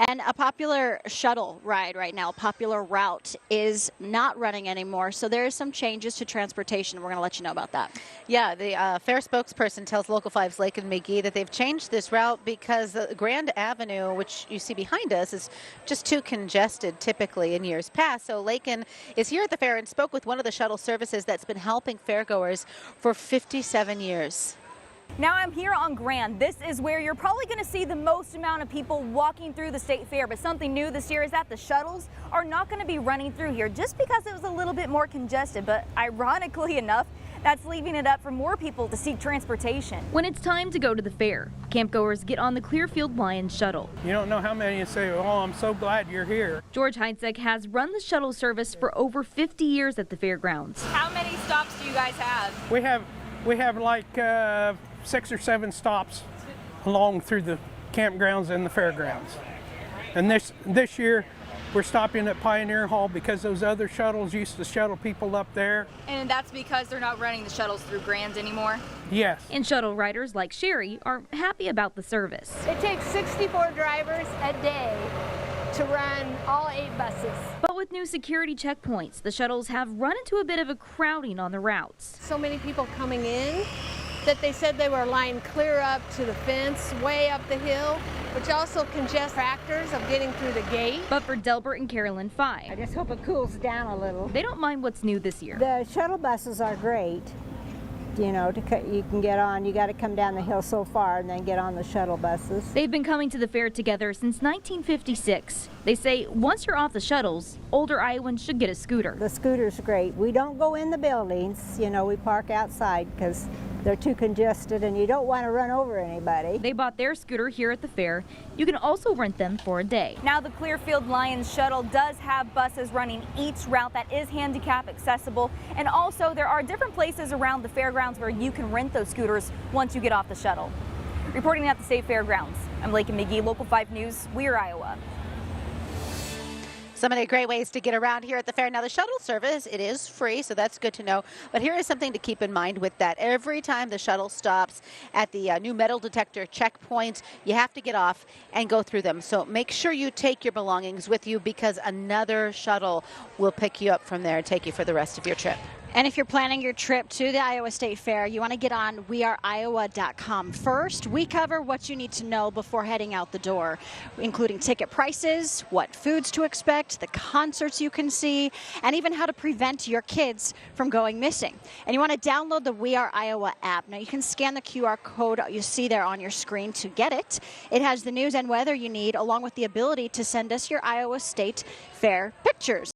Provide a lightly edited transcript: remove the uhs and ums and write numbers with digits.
And a popular shuttle ride right now, popular route, is not running anymore. So there is some changes to transportation. We're going to let you know about that. Yeah, the fair spokesperson tells Local 5's Lake and McGee that they've changed this route because the Grand Avenue, which you see behind us, is just too congested typically in years past. So Lakin is here at the fair and spoke with one of the shuttle services that's been helping fairgoers for 57 years. Now I'm here on Grand. This is where you're probably going to see the most amount of people walking through the state fair. But something new this year is that the shuttles are not going to be running through here just because it was a little bit more congested. But ironically enough, that's leaving it up for more people to seek transportation. When it's time to go to the fair, campgoers get on the Clearfield Lions shuttle. You don't know how many say, oh, I'm so glad you're here. George Heinzek has run the shuttle service for over 50 years at the fairgrounds. How many stops do you guys have? We have like 6 or 7 stops along through the campgrounds and the fairgrounds. And this year we're stopping at Pioneer Hall because those other shuttles used to shuttle people up there. And that's because they're not running the shuttles through Grand anymore? Yes. And shuttle riders like Sherry are happy about the service. It takes 64 drivers a day to run all 8 buses. But with new security checkpoints, the shuttles have run into a bit of a crowding on the routes. So many people coming in that they said they were lined clear up to the fence, way up the hill, which also congests factors of getting through the gate. But for Delbert and Caroline 5, I just hope it cools down a little. they don't mind what's new this year. The shuttle buses are great. You know, you can get on, you got to come down the hill so far and then get on the shuttle buses. They've been coming to the fair together since 1956. They say once you're off the shuttles, older Iowans should get a scooter. The scooter's great. We don't go in the buildings, you know, we park outside because they're too congested and you don't want to run over anybody. They bought their scooter here at the fair. You can also rent them for a day. Now the Clearfield Lions shuttle does have buses running each route that is handicap accessible. And also there are different places around the fairgrounds where you can rent those scooters once you get off the shuttle. Reporting at the State Fairgrounds, I'm Lake and McGee, Local 5 News, Weir, Iowa. So many great ways to get around here at the fair. Now, the shuttle service, it is free, so that's good to know. But here is something to keep in mind with that. Every time the shuttle stops at the new metal detector checkpoint, you have to get off and go through them. So make sure you take your belongings with you because another shuttle will pick you up from there and take you for the rest of your trip. And if you're planning your trip to the Iowa State Fair, you want to get on weareiowa.com first. We cover what you need to know before heading out the door, including ticket prices, what foods to expect, the concerts you can see, and even how to prevent your kids from going missing. And you want to download the We Are Iowa app. Now you can scan the QR code you see there on your screen to get it. It has the news and weather you need, along with the ability to send us your Iowa State Fair pictures.